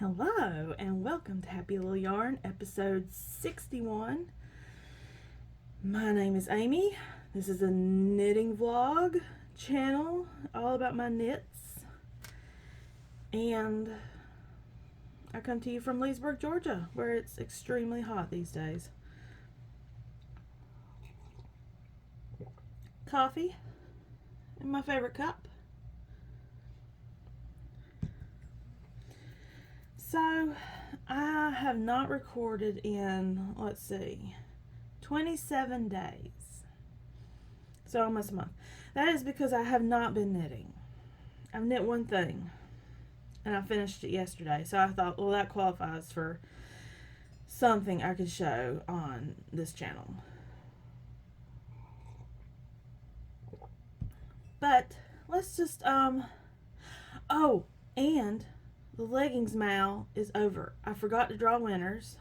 Hello and welcome to Happy Little Yarn, episode 61. My name is Amie. This is a knitting vlog channel all about my knits. And I come to you from Leesburg, Georgia, where it's extremely hot these days. Coffee in my favorite cup. So, I have not recorded in, 27 days. So, almost a month. That is because I have not been knitting. I've knit one thing, and I finished it yesterday. So, I thought, well, that qualifies for something I could show on this channel. But, let's just, oh, and the leggings mal is over. I forgot to draw winners.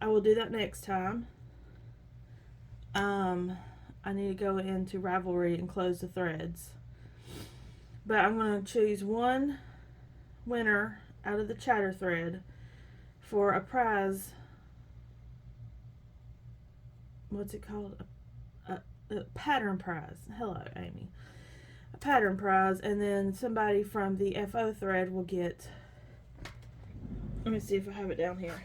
I will do that next time. I need to go into Ravelry and close the threads. But I'm going to choose one winner out of the chatter thread for a prize. What's it called? A pattern prize. Hello, Amie. A pattern prize, and then somebody from the FO thread will get, let me see if I have it down here.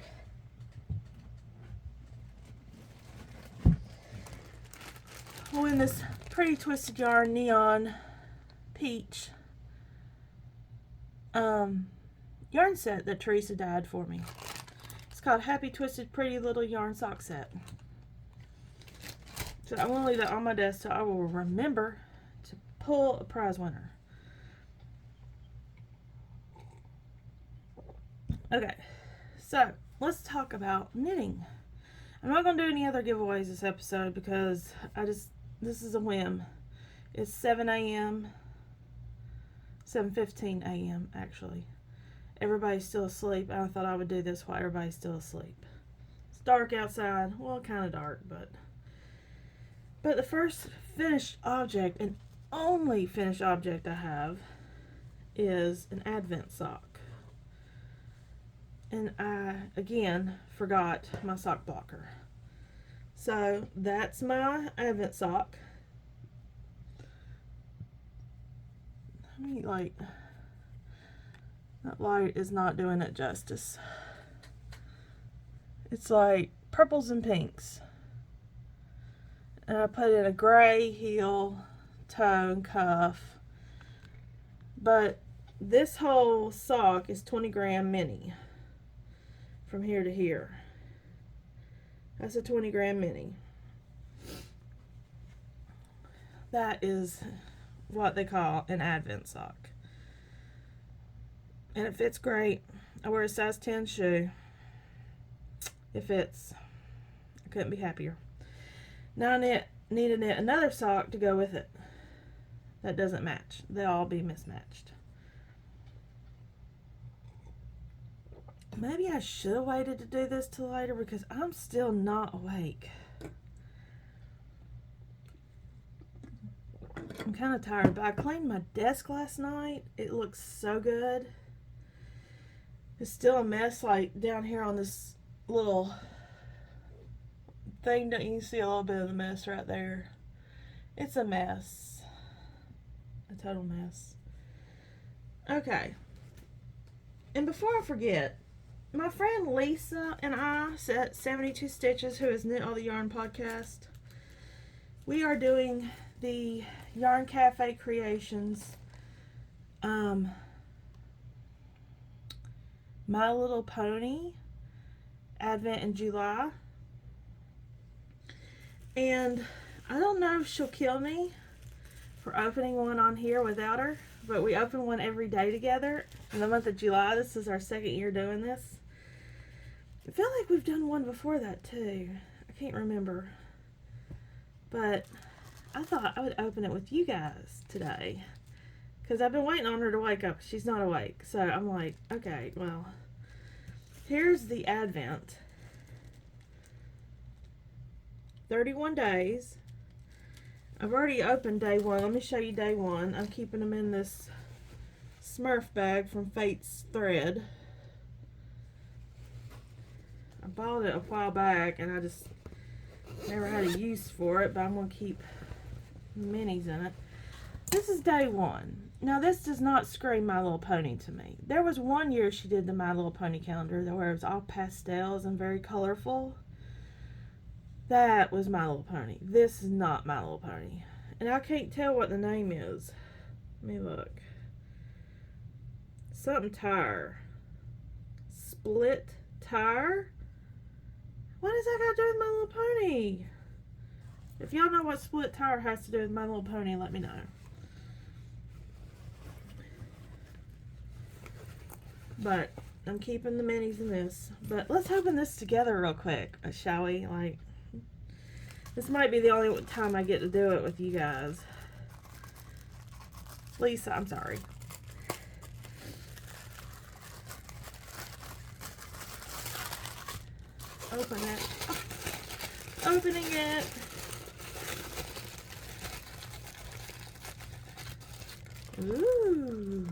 We'll win this pretty twisted yarn neon peach yarn set that Teresa dyed for me. It's called Happy Twisted Pretty Little Yarn Sock Set. So I'm going to leave that on my desk so I will remember to pull a prize winner. Okay, so let's talk about knitting. I'm not going to do any other giveaways this episode because this is a whim. It's 7 a.m., 7:15 a.m. actually. Everybody's still asleep. I thought I would do this while everybody's still asleep. It's dark outside. Well, kind of dark, but the first finished object and only finished object I have is an Advent sock. And I, again, forgot my sock blocker. So, that's my Advent sock. I mean, that light is not doing it justice. It's like purples and pinks. And I put in a gray heel, toe, and cuff. But this whole sock is 20 gram mini. From here to here. That's a 20 gram mini. That is what they call an Advent sock. And it fits great. I wear a size 10 shoe. It fits. I couldn't be happier. Now I need to knit another sock to go with it. That doesn't match. They'll all be mismatched. Maybe I should have waited to do this till later because I'm still not awake. I'm kind of tired, but I cleaned my desk last night. It looks so good. It's still a mess, like down here on this little thing. Don't you see a little bit of the mess right there? It's a mess. A total mess. Okay. And before I forget, my friend Lisa and I, at 72 Stitches, who is Knit All the Yarn podcast, we are doing the Yarn Cafe Creations My Little Pony Advent in July. And I don't know if she'll kill me for opening one on here without her, but we open one every day together in the month of July. This is our second year doing this. I feel like we've done one before that too. I can't remember. But I thought I would open it with you guys today. Because I've been waiting on her to wake up. She's not awake. So I'm like, okay, well, here's the Advent. 31 days. I've already opened day one. Let me show you day one. I'm keeping them in this Smurf bag from Fate's Thread. I bought it a while back and I just never had a use for it, but I'm going to keep minis in it. This is day one. Now, this does not scream My Little Pony to me. There was one year she did the My Little Pony calendar where it was all pastels and very colorful. That was My Little Pony. This is not My Little Pony. And I can't tell what the name is. Let me look. Something tire. Split tire? What does that got to do with My Little Pony? If y'all know what split tire has to do with My Little Pony, let me know. But I'm keeping the minis in this. But let's open this together real quick, shall we? Like, this might be the only time I get to do it with you guys. Lisa, I'm sorry. Open it. Oh, opening it. Ooh.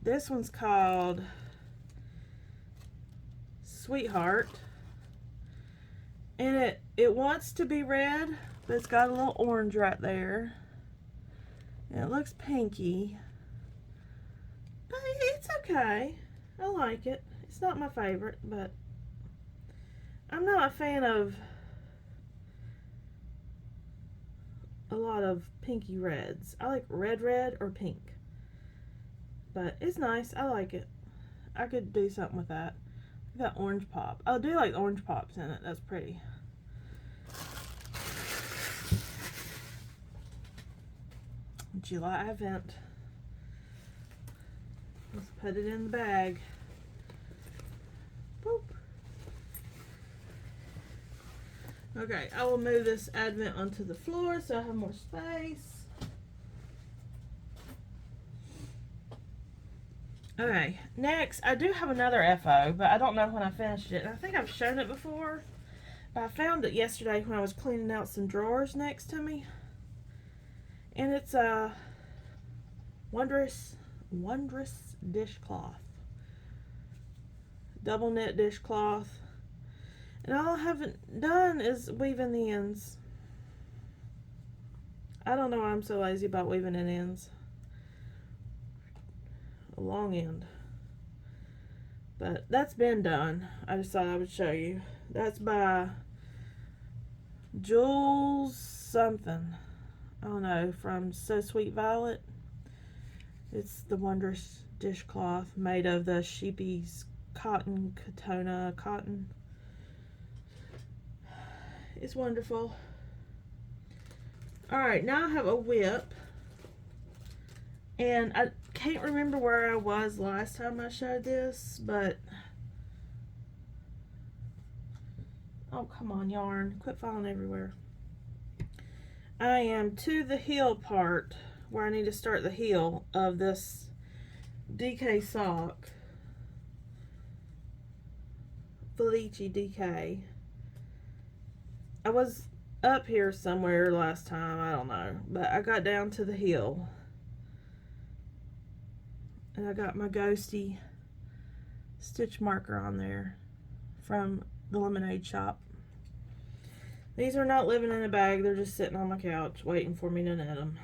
This one's called Sweetheart. And it wants to be red, but it's got a little orange right there. And it looks pinky. But it's okay. I like it. It's not my favorite, but I'm not a fan of a lot of pinky reds. I like red or pink. But it's nice. I like it. I could do something with that. That orange pop. I do like orange pops in it. That's pretty. July event. Let's put it in the bag. Boop. Okay, I will move this advent onto the floor so I have more space. Okay, next, I do have another FO, but I don't know when I finished it. And I think I've shown it before, but I found it yesterday when I was cleaning out some drawers next to me. And it's a wondrous dishcloth. Double knit dishcloth. And all I haven't done is weaving the ends. I don't know why I'm so lazy about weaving in ends. A long end. But that's been done. I just thought I would show you. That's by Jules something. I don't know, from So Sweet Violet. It's the wondrous dishcloth made of the sheepy's cotton, Katona cotton. It's wonderful. Alright, now I have a whip. And I can't remember where I was last time I showed this, but... Oh, come on, yarn. Quit falling everywhere. I am to the heel part where I need to start the heel of this DK sock. Felici DK. I was up here somewhere last time, I don't know, but I got down to the heel. And I got my ghosty stitch marker on there from the lemonade shop. These are not living in a bag, they're just sitting on my couch waiting for me to knit them.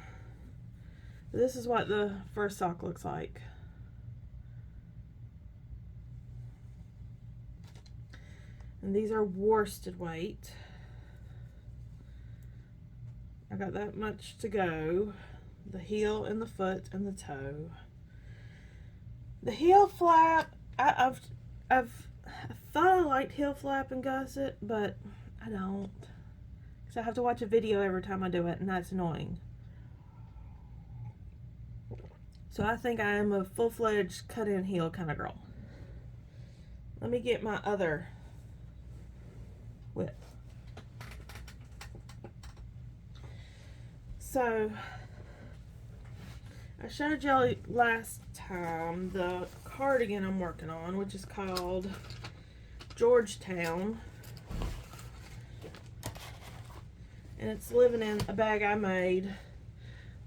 But this is what the first sock looks like. And these are worsted weight. I got that much to go. The heel and the foot and the toe. The heel flap, I thought I liked heel flap and gusset, but I don't. Because I have to watch a video every time I do it, and that's annoying. So I think I am a full-fledged cut-in heel kind of girl. Let me get my other whip. So, I showed y'all last time the cardigan I'm working on, which is called Georgetown. And it's living in a bag I made.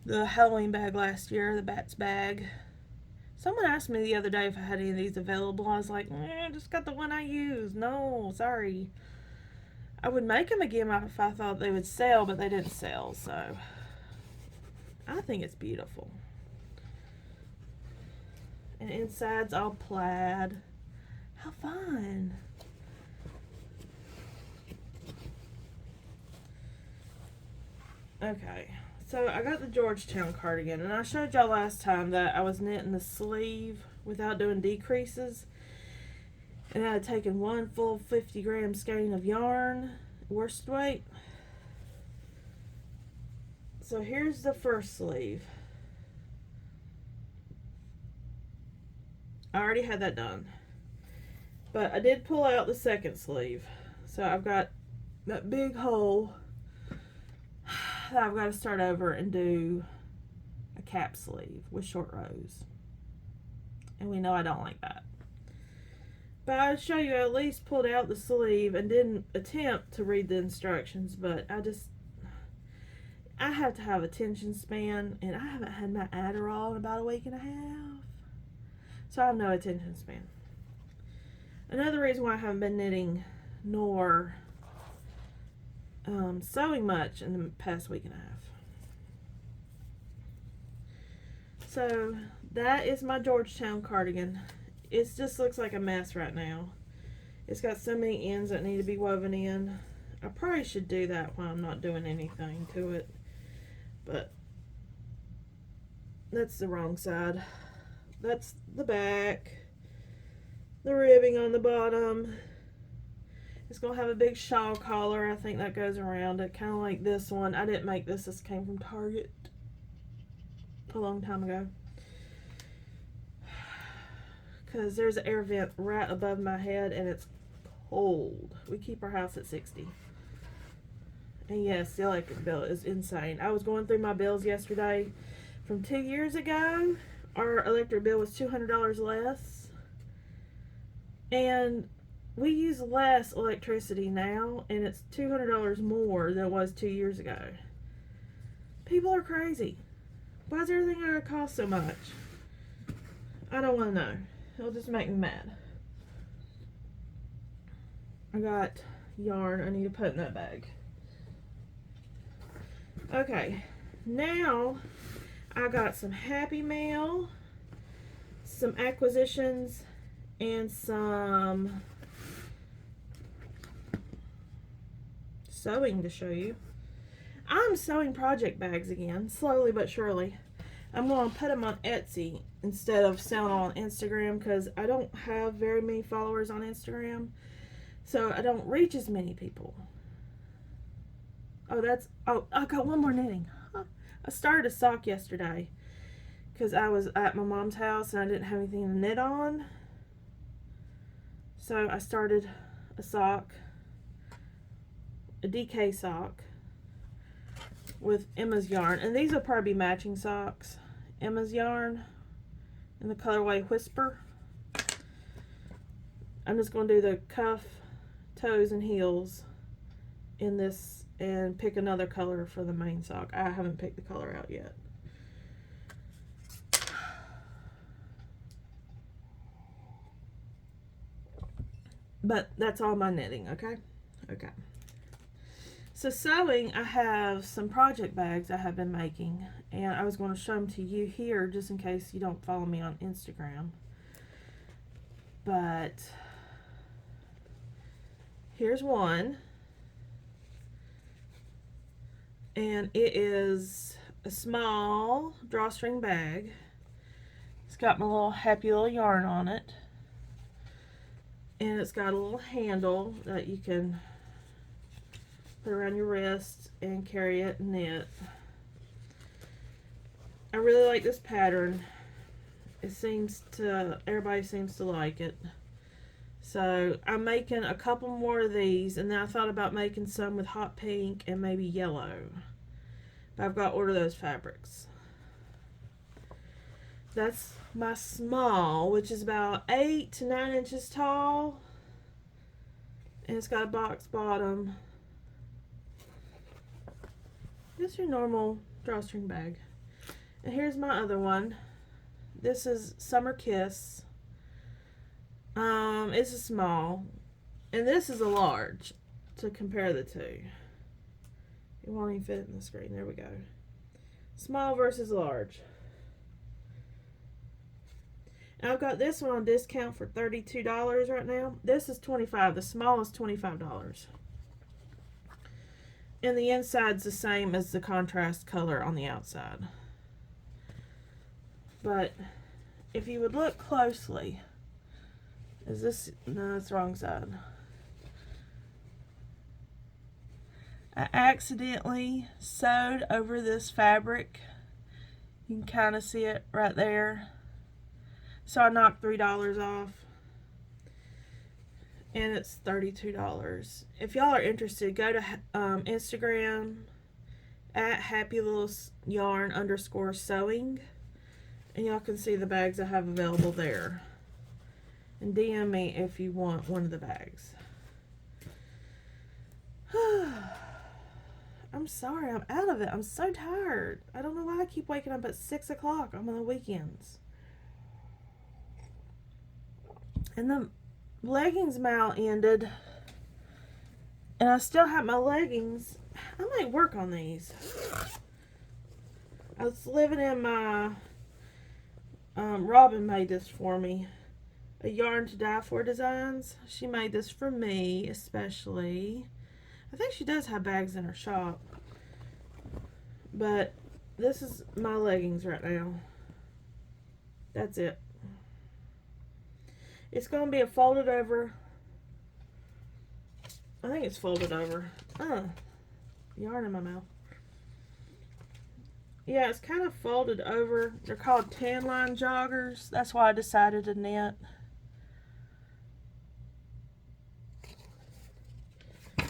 The Halloween bag last year, the Bats bag. Someone asked me the other day if I had any of these available. I was like, I just got the one I use. No, sorry. I would make them again if I thought they would sell, but they didn't sell, so I think it's beautiful. And inside's all plaid. How fun. Okay, so I got the Georgetown cardigan, and I showed y'all last time that I was knitting the sleeve without doing decreases. And I had taken one full 50-gram skein of yarn, worsted weight. So here's the first sleeve. I already had that done. But I did pull out the second sleeve. So I've got that big hole that I've got to start over and do a cap sleeve with short rows. And we know I don't like that. But I'll show you, I at least pulled out the sleeve and didn't attempt to read the instructions, but I have to have attention span, and I haven't had my Adderall in about a week and a half. So I have no attention span. Another reason why I haven't been knitting nor sewing much in the past week and a half. So that is my Georgetown cardigan. It just looks like a mess right now. It's got so many ends that need to be woven in. I probably should do that while I'm not doing anything to it. But that's the wrong side. That's the back. The ribbing on the bottom. It's going to have a big shawl collar. I think that goes around it. Kind of like this one. I didn't make this. This came from Target a long time ago. Because there's an air vent right above my head and it's cold. We keep our house at 60. And yes, the electric bill is insane. I was going through my bills yesterday. From 2 years ago, our electric bill was $200 less. And we use less electricity now, and it's $200 more than it was 2 years ago. People are crazy. Why is everything going to cost so much? I don't want to know. It'll just make me mad. I got yarn I need to put in that bag. Okay, now I got some Happy Mail, some acquisitions, and some sewing to show you. I'm sewing project bags again, slowly but surely. I'm going to put them on Etsy instead of selling on Instagram because I don't have very many followers on Instagram. So I don't reach as many people. Oh, I got one more knitting. I started a sock yesterday because I was at my mom's house and I didn't have anything to knit on. So I started a sock, a DK sock with Emma's yarn. And these will probably be matching socks. Emma's yarn in the colorway Whisper. I'm just going to do the cuff, toes, and heels in this and pick another color for the main sock. I haven't picked the color out yet. But that's all my knitting, okay? Okay. So sewing, I have some project bags I have been making, and I was going to show them to you here just in case you don't follow me on Instagram. But here's one, and it is a small drawstring bag. It's got my little happy little yarn on it, and it's got a little handle that you can put around your wrist and carry it and knit. I really like this pattern. Everybody seems to like it. So I'm making a couple more of these, and then I thought about making some with hot pink and maybe yellow. But I've got to order those fabrics. That's my small, which is about 8 to 9 inches tall. And it's got a box bottom. Just your normal drawstring bag. And here's my other one. This is Summer Kiss. It's a small. And this is a large to compare the two. It won't even fit in the screen. There we go. Small versus large. And I've got this one on discount for $32 right now. This is $25. The small is $25. And the inside's the same as the contrast color on the outside. But if you would look closely, is this, no, it's the wrong side. I accidentally sewed over this fabric. You can kind of see it right there. So I knocked $3 off. And it's $32. If y'all are interested, go to Instagram at happylittleyarn_sewing. And y'all can see the bags I have available there. And DM me if you want one of the bags. I'm sorry, I'm out of it. I'm so tired. I don't know why I keep waking up at 6 o'clock on the weekends. And the leggings mount ended. And I still have my leggings. I might work on these. I was living in my... Robin made this for me. A Yarn to Die For designs. She made this for me, especially. I think she does have bags in her shop. But this is my leggings right now. That's it. It's going to be a folded over. I think it's folded over. Yarn in my mouth. Yeah, it's kind of folded over. They're called tan line joggers. That's why I decided to knit.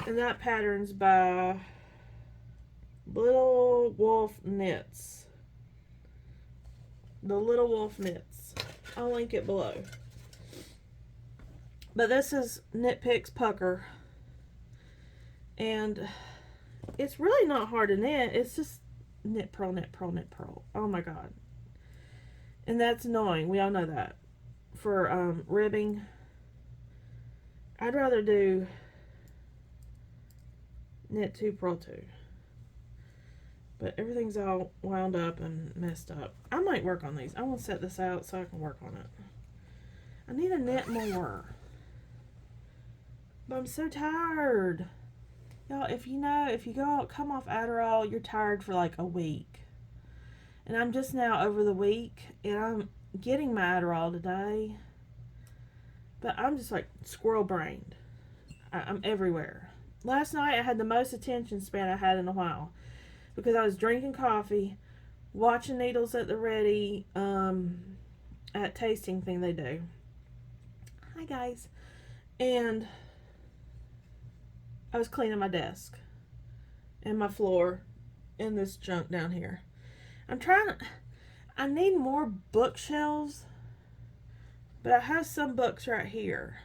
And that pattern's by Little Wolf Knits. The Little Wolf Knits. I'll link it below. But this is Knit Picks Pucker. And it's really not hard to knit. It's just knit, purl, knit, purl, knit, purl. Oh my god. And that's annoying. We all know that. For ribbing, I'd rather do knit 2, purl 2. But everything's all wound up and messed up. I might work on these. I want to set this out so I can work on it. I need to knit more. But I'm so tired. Y'all, if you know, if you come off Adderall, you're tired for like a week. And I'm just now over the week. And I'm getting my Adderall today. But I'm just like squirrel brained. I'm everywhere. Last night I had the most attention span I had in a while. Because I was drinking coffee, watching Needles at the Ready, at tasting thing they do. Hi guys. And I was cleaning my desk and my floor and this junk down here. I need more bookshelves, but I have some books right here.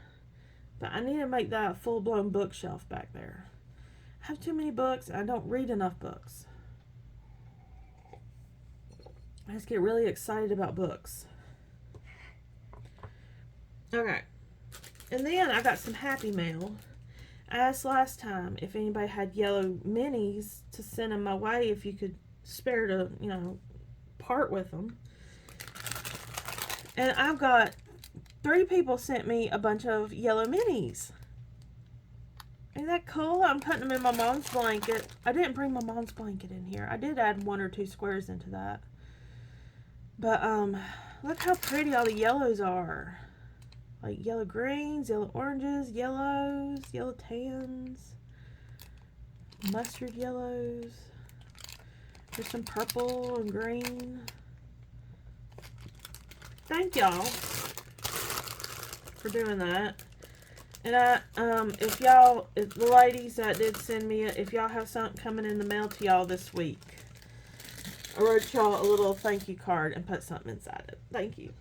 But I need to make that a full-blown bookshelf back there. I have too many books and I don't read enough books. I just get really excited about books. Okay. And then I got some Happy Mail. I asked last time if anybody had yellow minis to send them my way, if you could spare to, part with them. And I've got 3 people sent me a bunch of yellow minis. Isn't that cool? I'm putting them in my mom's blanket. I didn't bring my mom's blanket in here. I did add 1 or 2 squares into that. But, look how pretty all the yellows are. Like yellow greens, yellow oranges, yellows, yellow tans, mustard yellows. There's some purple and green. Thank y'all for doing that. And if the ladies that did send me it, if y'all have something coming in the mail to y'all this week, I wrote y'all a little thank you card and put something inside it. Thank you.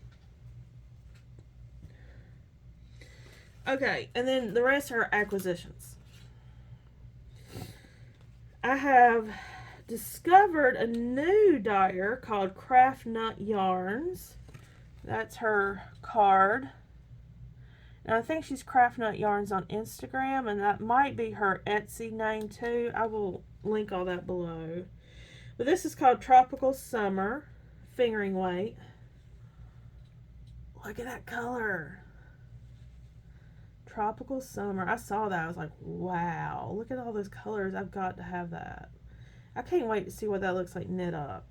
Okay, and then the rest are acquisitions. I have discovered a new dyer called Craft Nut Yarns. That's her card. And I think she's Craft Nut Yarns on Instagram, and that might be her Etsy name too. I will link all that below. But this is called Tropical Summer Fingering Weight. Look at that color. Tropical Summer. I saw that. I was like, wow. Look at all those colors. I've got to have that. I can't wait to see what that looks like knit up.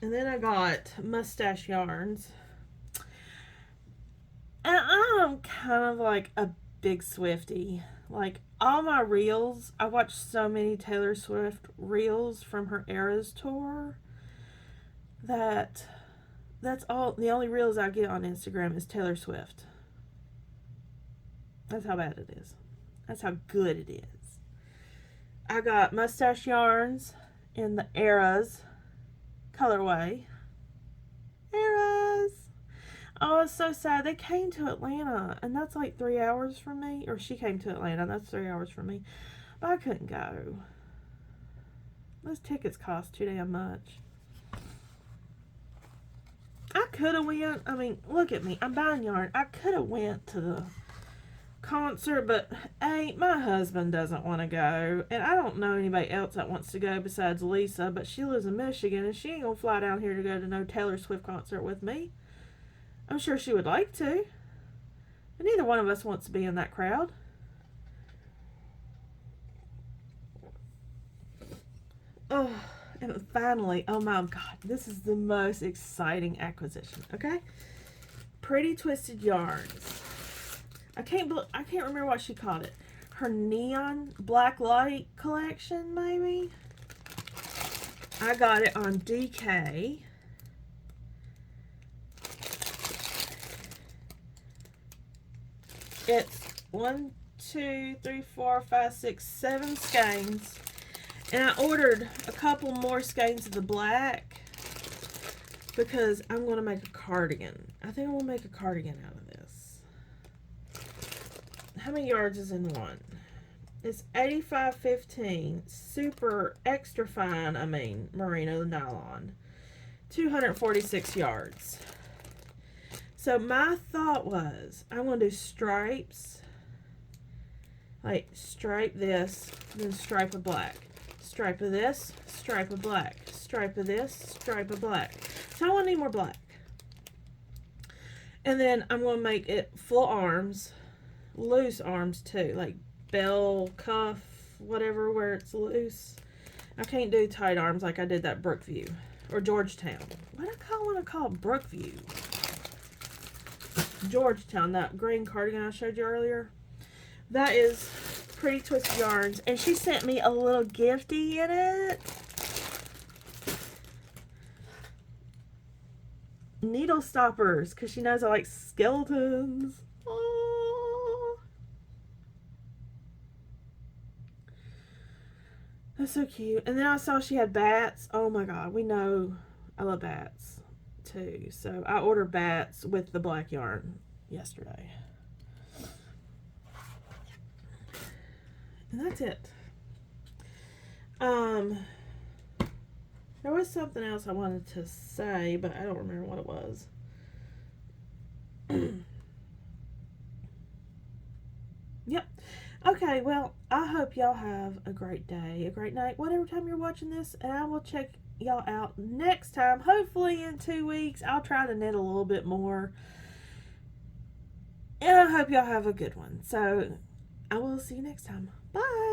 And then I got Mustache Yarns. And I'm kind of like a big Swiftie. Like, all my reels, I watched so many Taylor Swift reels from her Eras tour that that's all. The only reels I get on Instagram is Taylor Swift. That's how bad it is. That's how good it is. I got Mustache Yarns in the Eras colorway. Eras. Oh, it's so sad. They came to Atlanta, and that's like 3 hours from me. Or she came to Atlanta, that's 3 hours from me. But I couldn't go. Those tickets cost too damn much. I could have went. I mean, look at me. I'm buying yarn. I could have went to the concert, but A, my husband doesn't want to go, and I don't know anybody else that wants to go besides Lisa, but she lives in Michigan, and she ain't gonna fly down here to go to no Taylor Swift concert with me. I'm sure she would like to, but neither one of us wants to be in that crowd. Oh, and finally, oh my God, this is the most exciting acquisition, okay? Pretty Twisted Yarns. I can't remember what she called it. Her Neon Black Light collection, maybe? I got it on DK. It's 1, 2, 3, 4, 5, 6, 7 skeins. And I ordered a couple more skeins of the black because I'm going to make a cardigan. I think I'm going to make a cardigan out of this. How many yards is in one? It's 85-15, super extra fine, merino nylon. 246 yards. So my thought was, I'm going to do stripes. Like, stripe this, then stripe of black. Stripe of this, stripe of black. Stripe of this, stripe of black. So I want to need more black. And then I'm going to make it full arms. Loose arms too. Like bell, cuff, whatever, where it's loose. I can't do tight arms like I did that Brookview. Or Georgetown. What do I want to call Brookview? Georgetown, that green cardigan I showed you earlier. That is Pretty Twisted Yarns, and she sent me a little gifty in it. Needle stoppers, because she knows I like skeletons. Oh, that's so cute. And then I saw she had bats. Oh my God, we know I love bats too. So I ordered bats with the black yarn yesterday. And that's it. There was something else I wanted to say, but I don't remember what it was. Yep. Okay, well, I hope y'all have a great day, a great night, whatever time you're watching this, and I will check y'all out next time. Hopefully in 2 weeks. I'll try to knit a little bit more. And I hope y'all have a good one. So I will see you next time. Bye.